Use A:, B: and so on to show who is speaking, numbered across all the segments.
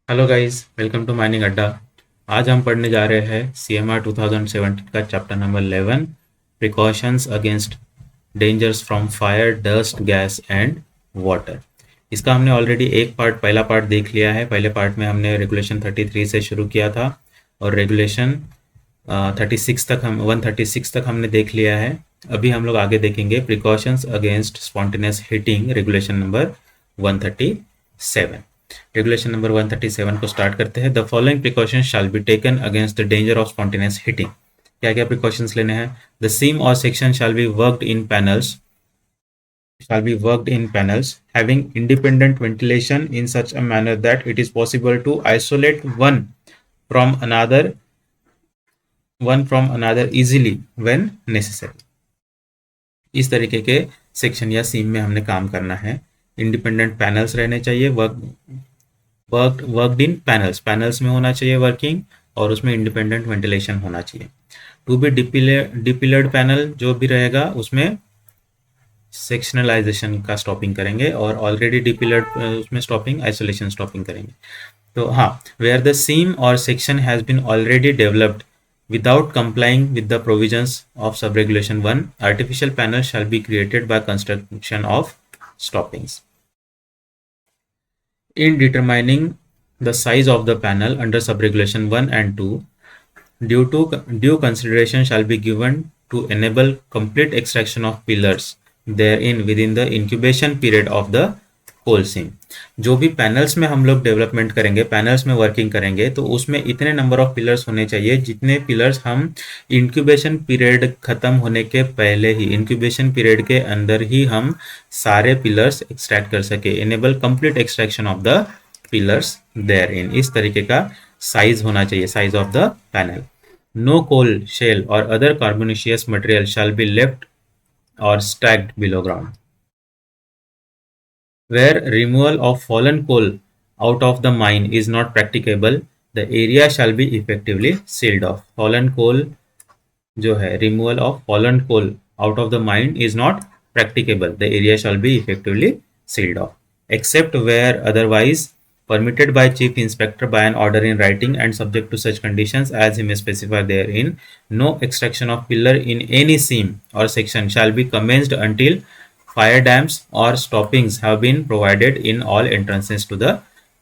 A: Hello guys, welcome to mining Adda. आज हम पढ़ने जा रहे हैं CMR 2017 का chapter number 11, precautions against dangers from fire, dust, gas and water. इसका हमने ऑलरेडी एक पार्ट, पहला पार्ट देख लिया है। पहले पार्ट में हमने रेगुलेशन 33 से शुरू किया था और रेगुलेशन 36 तक, हम 136 तक हमने देख लिया है। अभी हम लोग आगे देखेंगे precautions against spontaneous heating, regulation number 137। Regulation number 137 को स्टार्ट करते हैं। The following precautions shall be taken against the danger of spontaneous heating. क्या क्या प्रिकॉशंस लेने हैं? The seam or section shall be worked in panels, having independent ventilation in such a manner that it is possible to isolate from another one from another easily when necessary। इस तरीके के section या सीम में हमने काम करना है। Independent panels रहने चाहिए, वर्कड इन पैनल्स, पैनल्स में होना चाहिए वर्किंग, और उसमें इंडिपेंडेंट वेंटिलेशन होना चाहिए। टू बी डिपिलर्ड पैनल जो भी रहेगा उसमें सेक्शनलाइजेशन का स्टॉपिंग करेंगे, और ऑलरेडी डिपिलर्ड उसमें स्टॉपिंग, आइसोलेशन स्टॉपिंग करेंगे। तो हाँ, where the seam or section has been already developed without complying with the provisions of subregulation 1, artificial panels shall be created by construction of stoppings. In determining the size of the panel under subregulation 1 and 2, due consideration shall be given to enable complete extraction of pillars therein within the incubation period of the कोल सीम। जो भी panels में हम लोग development करेंगे, panels में working करेंगे, तो उसमें इतने नंबर ऑफ पिलर्स होने चाहिए जितने पिलर्स हम इंक्यूबेशन पीरियड खत्म होने के पहले ही, इंक्यूबेशन पीरियड के अंदर ही हम सारे पिलर्स एक्सट्रैक्ट कर सके। Enable complete extraction of the pillars there in, इस तरीके का साइज होना चाहिए, size of the panel. No coal, shale और other carbonaceous material shall be left और stacked below ground. Where removal of fallen coal out of the mine is not practicable, the area shall be effectively sealed off। Fallen coal जो है, removal of fallen coal out of the mine is not practicable, the area shall be effectively sealed off, except where otherwise permitted by chief inspector by an order in writing and subject to such conditions as he may specify therein. No extraction of pillar in any seam or section shall be commenced until fire dams or stoppings have been provided in all entrances to the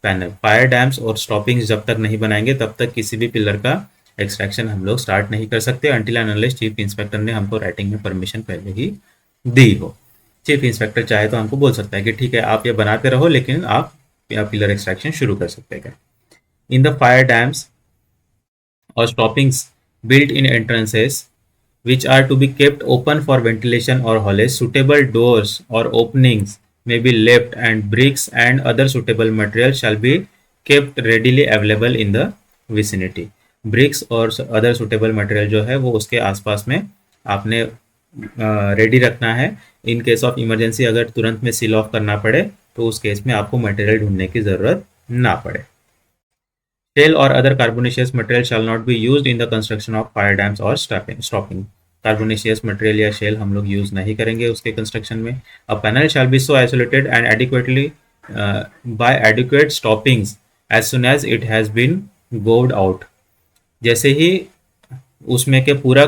A: panel। Fire dams और स्टॉपिंग्स जब तक नहीं बनाएंगे तब तक किसी भी pillar का एक्सट्रैक्शन हम लोग स्टार्ट नहीं कर सकते, until and unless chief inspector ने हमको राइटिंग में परमिशन पहले ही दी हो। चीफ इंस्पेक्टर चाहे तो हमको बोल सकता है कि ठीक है, आप ये बनाते रहो, लेकिन आप पिलर एक्सट्रैक्शन शुरू कर सकते हैं। In the fire dams or stoppings built in entrances which are to be kept open for ventilation or haulage, suitable doors or openings may be left and bricks and other suitable material shall be kept readily available in the vicinity। bricks और other suitable material जो है वो उसके आसपास में आपने ready रखना है। इन केस ऑफ इमरजेंसी अगर तुरंत में सील ऑफ करना पड़े तो उस केस में आपको मटेरियल ढूंढने की ज़रूरत ना पड़े। Shale or other carbonaceous material shall not be used in the construction of fire dams or stopping। Carbonaceous material या शेल हम लोग यूज नहीं करेंगे उसके कंस्ट्रक्शन में। A panel shall be so isolated and adequately by adequate stoppings as soon as it has been goaved out. जैसे ही उसमें के पूरा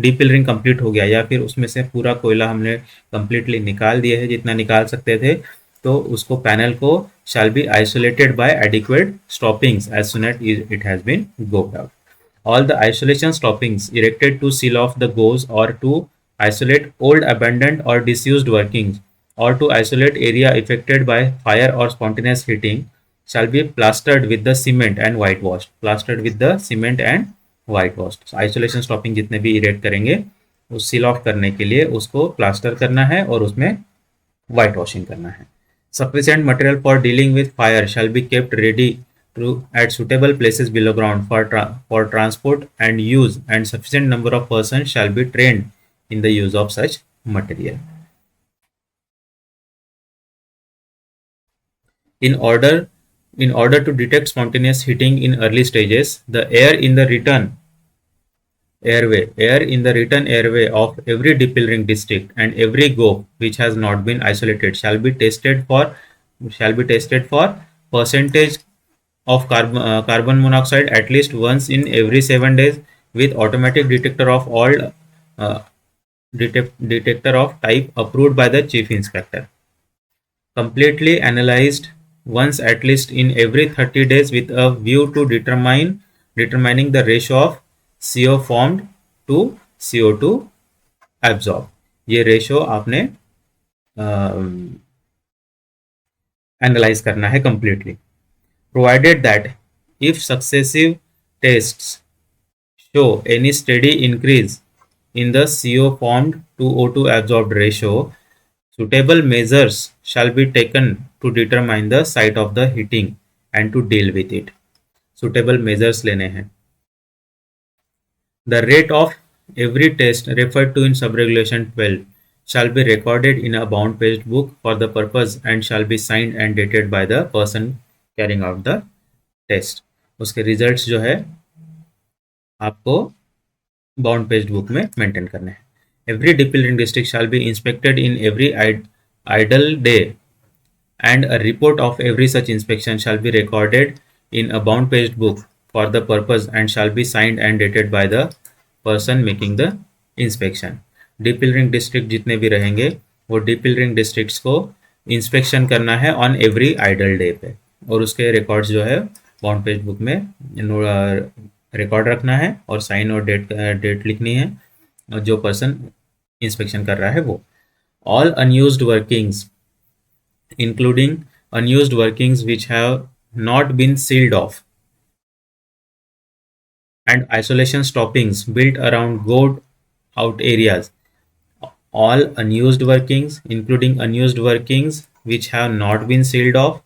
A: डीपिलरिंग कंप्लीट हो गया या फिर उसमें से पूरा कोयला हमने कंप्लीटली निकाल दिया है जितना निकाल सकते थे, तो उसको पैनल को shall be isolated by adequate stoppings as soon as it has been gouged out। All the isolation stoppings erected to seal off the gauze or to isolate old abandoned or disused workings or to isolate area affected by fire or spontaneous heating shall be plastered with the cement and whitewashed। plastered with the cement and whitewashed। Isolation stopping जितने भी erect करेंगे उस seal of करने के लिए उसको plaster करना है और उसमें वाइट वॉशिंग करना है। Sufficient material for dealing with fire shall be kept ready at suitable places below ground for transport and use, and sufficient number of persons shall be trained in the use of such material। In order to detect spontaneous heating in early stages, the air in the return airway of every depillering district and every gope which has not been isolated shall be tested for percentage carbon monoxide at least once in every 7 days with automatic detector of all uh, detector of type approved by the chief inspector. Completely analyzed once at least in every 30 days with a view to determining the ratio of CO formed to CO2 absorbed. ये ratio आपने analyse करना है completely. Provided that if successive tests show any steady increase in the CO formed to O2 absorbed ratio, suitable measures shall be taken to determine the site of the heating and to deal with it. Suitable measures लेने हैं. The rate of every test referred to in subregulation 12 shall be recorded in a bound paged book for the purpose and shall be signed and dated by the person carrying out the test. उसके results जो है आपको bound page book में maintain करने हैं. Every depilling district shall be inspected in every idle day and a report of every such inspection shall be recorded in a bound paged book for the purpose and shall be signed and dated by the person making the inspection. Depilling district जितने भी रहेंगे वो depilling districts को inspection करना है on every idol day पे और उसके रिकॉर्ड्स जो है बाउंड पेज बुक में रिकॉर्ड रखना है और साइन और डेट लिखनी है और जो पर्सन इंस्पेक्शन कर रहा है वो. All unused workings including unused workings which have not been sealed off and isolation stoppings built around gored out areas. All unused workings including unused workings which have not been sealed off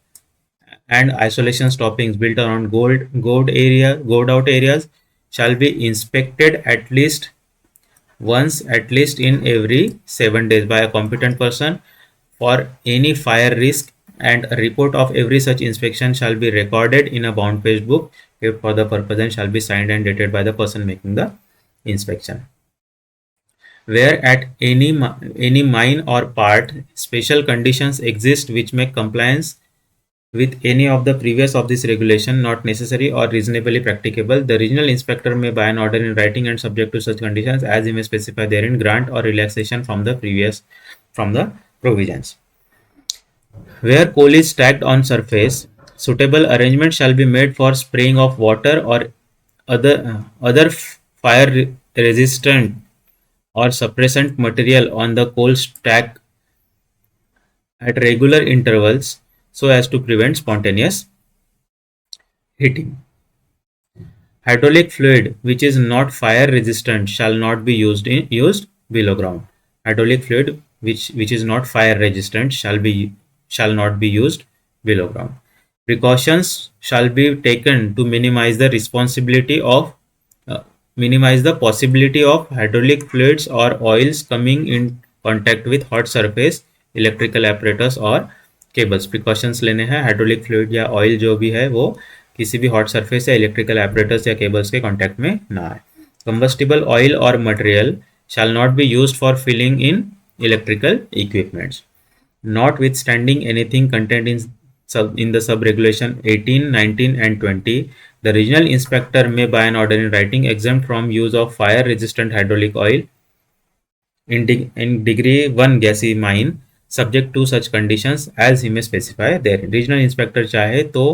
A: and isolation stoppings built around gored out areas shall be inspected at least once at least in every 7 days by a competent person for any fire risk, and a report of every such inspection shall be recorded in a bound page book kept for the purpose and shall be signed and dated by the person making the inspection. Where at any mine or part special conditions exist which make compliance with any of the previous of this regulation not necessary or reasonably practicable, the regional inspector may by an order in writing and subject to such conditions as he may specify therein grant or relaxation from the provisions. Where coal is stacked on surface, suitable arrangement shall be made for spraying of water or other fire resistant or suppressant material on the coal stack at regular intervals so as to prevent spontaneous heating. Hydraulic fluid which is not fire resistant shall not be used below ground. Hydraulic fluid which is not fire resistant shall not be used below ground. Precautions shall be taken to minimize the possibility of hydraulic fluids or oils coming in contact with hot surface, electrical apparatus or cables. Precautions लेने हैं hydraulic fluid या oil जो भी है वो किसी भी hot surface या इलेक्ट्रिकल apparatus या केबल्स के कांटेक्ट में ना आए. Combustible oil or material shall not be used for filling in electrical equipments. Notwithstanding anything contained in the sub-regulation 18, 19 and 20, the regional inspector may by an order in writing exempt from use of fire-resistant hydraulic oil in degree 1 gassy mine subject to such conditions as he may specify there. Regional inspector चाहे तो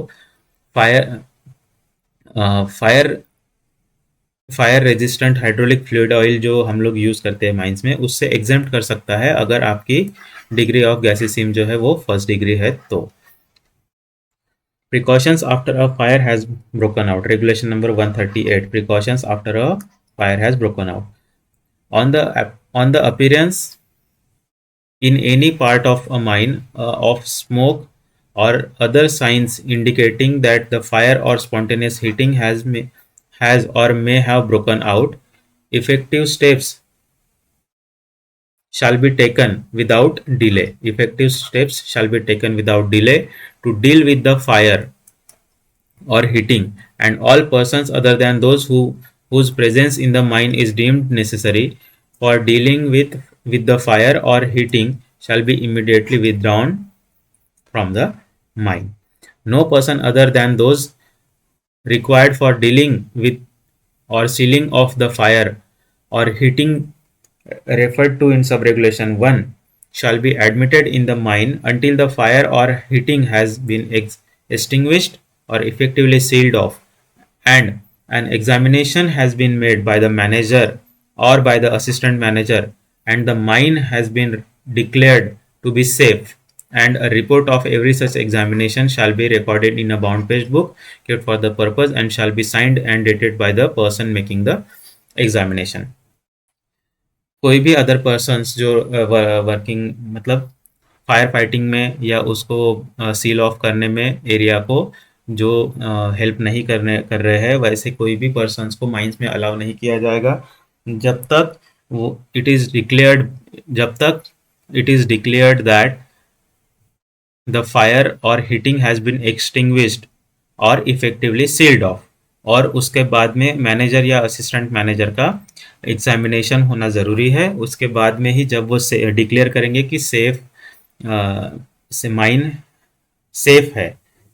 A: fire resistant hydraulic fluid oil जो हम लोग use करते हैं mines में उससे exempt कर सकता है अगर आपकी डिग्री ऑफ गैसीसीम जो है वो फर्स्ट डिग्री है तो. Precautions after a fire has broken out. Regulation number 138. Precautions after a fire has broken out. On the appearance in any part of a mine of smoke or other signs indicating that the fire or spontaneous heating has or may have broken out, effective steps shall be taken without delay. Effective steps shall be taken without delay to deal with the fire or heating, and all persons other than those whose presence in the mine is deemed necessary for dealing with the fire or heating shall be immediately withdrawn from the mine. No person other than those required for dealing with or sealing of the fire or heating referred to in subregulation 1 shall be admitted in the mine until the fire or heating has been extinguished or effectively sealed off, and an examination has been made by the manager or by the assistant manager, and the mine has been declared to be safe, and a report of every such examination shall be recorded in a bound page book kept for the purpose and shall be signed and dated by the person making the examination. कोई भी other persons जो working मतलब fire fighting में या उसको seal of करने में area को जो हेल्प नहीं कर रहे हैं, वैसे कोई भी पर्सन्स को माइंस में अलाउ नहीं किया जाएगा जब तक वो जब तक it is declared that the fire और हीटिंग हैज बीन एक्सटिंग्विश्ड और इफेक्टिवली सील्ड ऑफ, और उसके बाद में मैनेजर या असिस्टेंट मैनेजर का एग्जामिनेशन होना ज़रूरी है। उसके बाद में ही जब वो डिक्लेयर करेंगे कि से माइन सेफ है,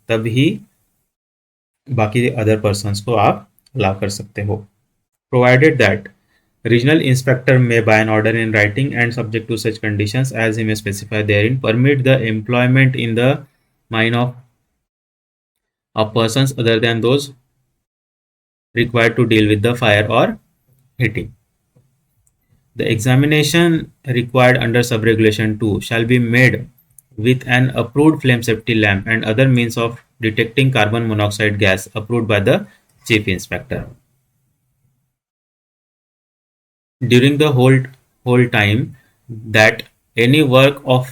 A: तभी बाकी अदर पर्सन्स को आप अलाउ कर सकते हो। Provided that regional inspector may by an order in writing and subject to such conditions as he may specify therein permit the employment in the mine of persons other than those required to deal with the fire or heating. The examination required under subregulation 2 shall be made with an approved flame safety lamp and other means of detecting carbon monoxide gas approved by the chief inspector. During the whole time that any work of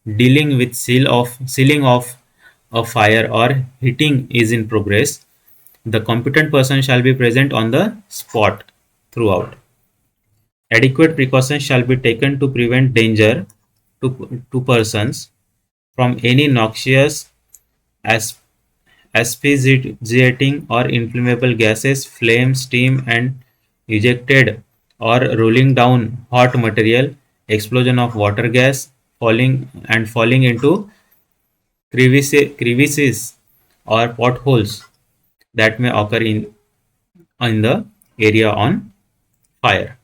A: dealing with sealing of a fire or heating is in progress, the competent person shall be present on the spot throughout. Adequate precautions shall be taken to prevent danger to persons from any noxious asphyxiating or inflammable gases, flame, steam, and ejected or rolling down hot material, explosion of water gas, falling into crevices or potholes that may occur in the area on fire.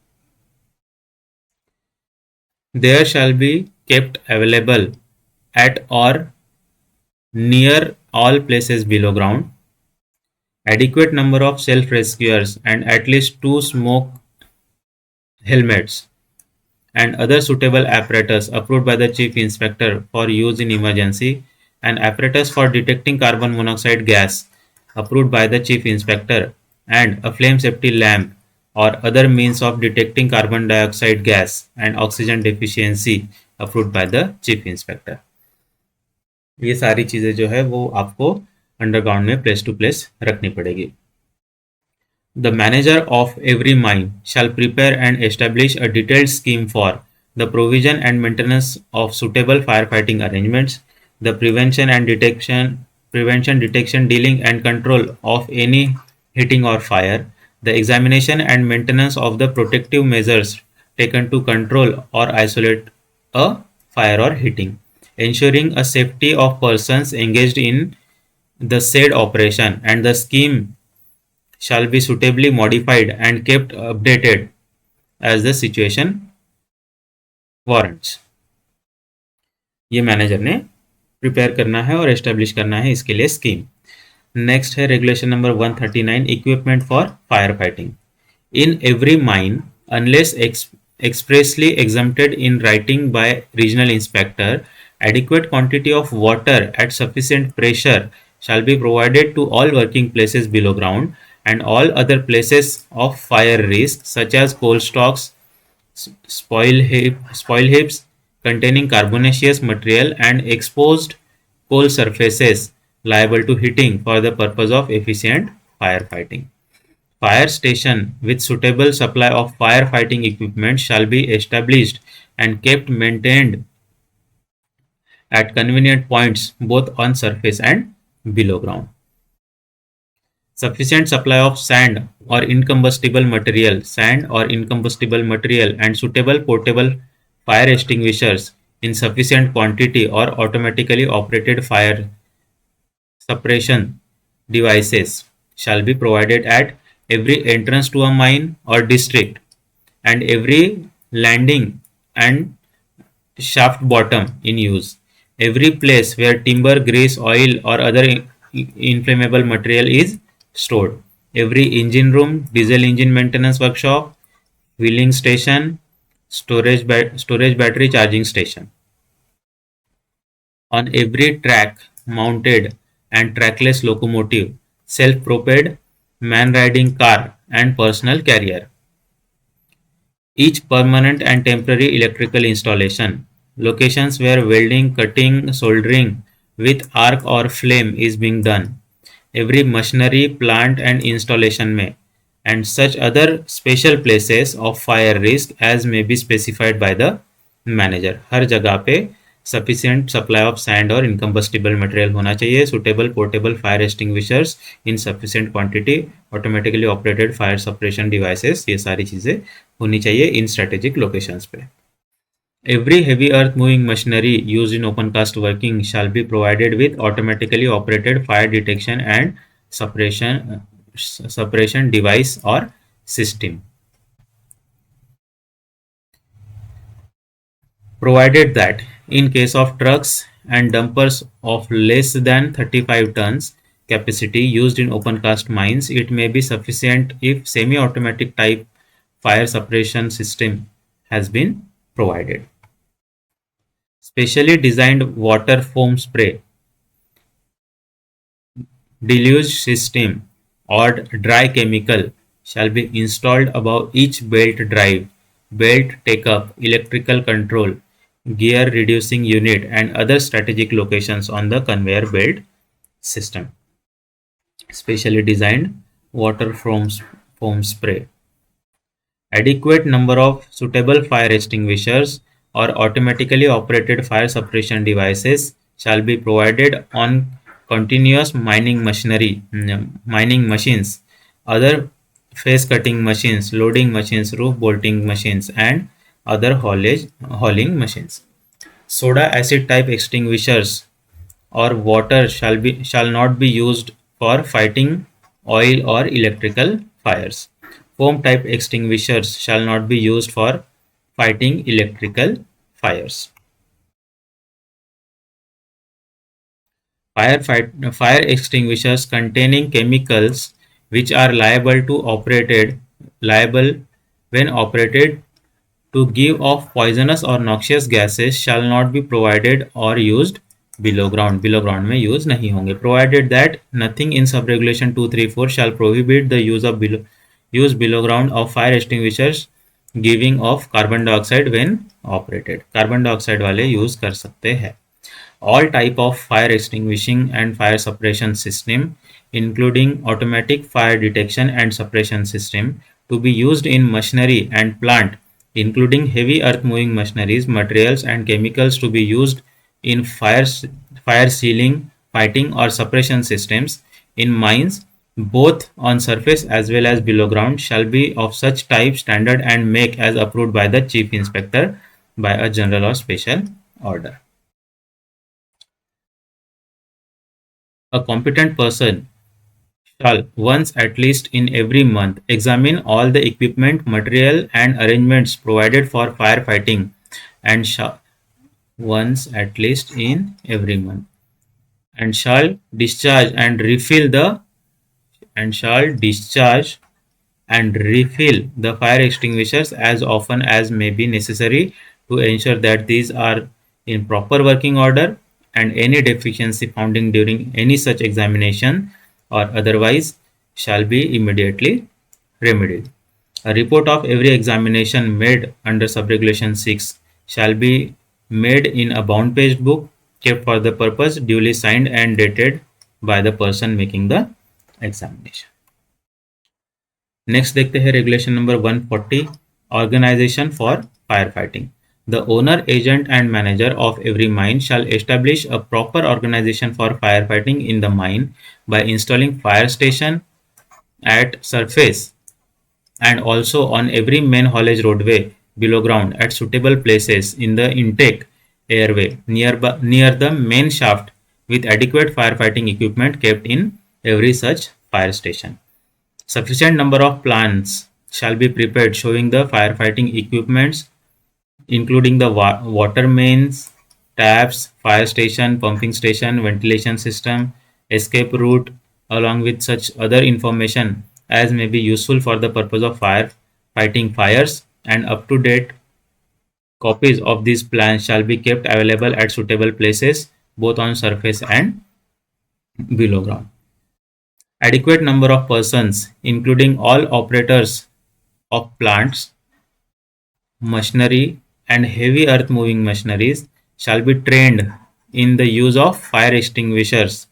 A: There shall be kept available at or near all places below ground adequate number of self-rescuers and at least 2 smoke helmets and other suitable apparatus approved by the chief inspector for use in emergency, and apparatus for detecting carbon monoxide gas approved by the chief inspector, and a flame safety lamp or other means of detecting carbon dioxide gas and oxygen deficiency approved by the chief inspector. ये सारी चीज़ें जो है वो आपको underground में place to place रखनी पड़ेगी। The manager of every mine shall prepare and establish a detailed scheme for the provision and maintenance of suitable firefighting arrangements, the prevention, detection, dealing and control of any heating or fire, the examination and maintenance of the protective measures taken to control or isolate a fire or heating, ensuring a safety of persons engaged in the said operation, and the scheme shall be suitably modified and kept updated as the situation warrants. ये manager ने prepare करना है और establish करना है इसके लिए scheme. Next है regulation number 139, equipment for fire fighting. In every mine unless expressly exempted in writing by regional inspector, adequate quantity of water at sufficient pressure shall be provided to all working places below ground and all other places of fire risk such as coal stocks, spoil heaps containing carbonaceous material and exposed coal surfaces liable to heating for the purpose of efficient firefighting. Fire station with suitable supply of firefighting equipment shall be established and kept maintained at convenient points both on surface and below ground. Sufficient supply of sand or incombustible material and suitable portable fire extinguishers in sufficient quantity or automatically operated fire suppression devices shall be provided at every entrance to a mine or district, and every landing and shaft bottom in use. Every place where timber, grease, oil, or other inflammable material is stored. Every engine room, diesel engine maintenance workshop, wheeling station, storage battery charging station. On every track mounted and trackless locomotive, self-propelled man-riding car and personal carrier. Each permanent and temporary electrical installation. Locations where welding, cutting, soldering with arc or flame is being done. Every machinery, plant and installation may, and such other special places of fire risk as may be specified by the manager. हर जगह पे sufficient supply of sand और incombustible material होना चाहिए. Suitable portable fire extinguishers in sufficient quantity, automatically operated fire suppression devices, ये सारी चीज़ें होनी चाहिए इन strategic locations पे. Every heavy earth moving machinery used in open cast working shall be provided with automatically operated fire detection and suppression device or system. Provided that in case of trucks and dumpers of less than 35 tons capacity used in open cast mines, it may be sufficient if semi-automatic type fire suppression system has been provided. Specially designed water foam spray deluge system or dry chemical shall be installed above each belt drive, belt take-up, electrical control, gear reducing unit and other strategic locations on the conveyor belt system. Specially designed water foam spray. Adequate number of suitable fire extinguishers or automatically operated fire suppression devices shall be provided on continuous mining machines, other face cutting machines, loading machines, roof bolting machines, and other hauling machines. Soda acid type extinguishers or water shall not be used for fighting oil or electrical fires. Foam type extinguishers shall not be used for fighting electrical fires. Fire extinguishers containing chemicals which are liable when operated to give off poisonous or noxious gases shall not be provided or used below ground. Below ground में use नहीं होंगे. Provided that nothing in sub regulation 234 shall prohibit the use below ground of fire extinguishers giving off carbon dioxide when operated. Carbon dioxide वाले use कर सकते हैं. All type of fire extinguishing and fire suppression system, including automatic fire detection and suppression system, to be used in machinery and plant, including heavy earth moving machineries, materials and chemicals to be used in fire sealing, fighting or suppression systems in mines, both on surface as well as below ground, shall be of such type, standard and make as approved by the chief inspector by a general or special order. A competent person shall once at least in every month examine all the equipment, material and arrangements provided for firefighting and shall once at least in every month and shall discharge and refill the fire extinguishers as often as may be necessary to ensure that these are in proper working order, and any deficiency found during any such examination or otherwise shall be immediately remedied. A report of every examination made under subregulation 6 shall be made in a bound page book kept for the purpose, duly signed and dated by the person making the examination. Next देखते हैं regulation number 140, organisation for fire fighting. The owner, agent and manager of every mine shall establish a proper organization for firefighting in the mine by installing fire station at surface and also on every main haulage roadway below ground at suitable places in the intake airway near the main shaft with adequate firefighting equipment kept in every such fire station. Sufficient number of plans shall be prepared showing the firefighting equipments including the water mains, taps, fire station, pumping station, ventilation system, escape route, along with such other information as may be useful for the purpose of fire fighting fires, and up to date copies of these plans shall be kept available at suitable places both on surface and below ground. Adequate number of persons, including all operators of plants, machinery, and heavy earth moving machineries, shall be trained in the use of fire extinguishers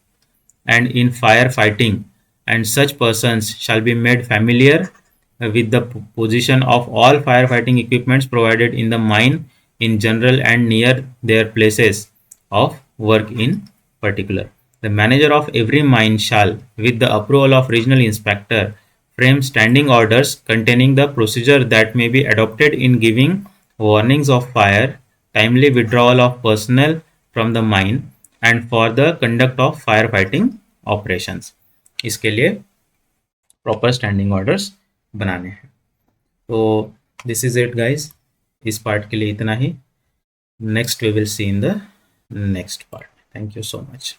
A: and in fire fighting, and such persons shall be made familiar with the position of all firefighting equipments provided in the mine in general and near their places of work in particular. The manager of every mine shall, with the approval of regional inspector, frame standing orders containing the procedure that may be adopted in giving warnings of fire, timely withdrawal of personnel from the mine, and for the conduct of firefighting operations. इसके लिए proper standing orders बनाने हैं. तो this is it guys, इस part के लिए इतना ही. Next we will see in the next part. Thank you so much.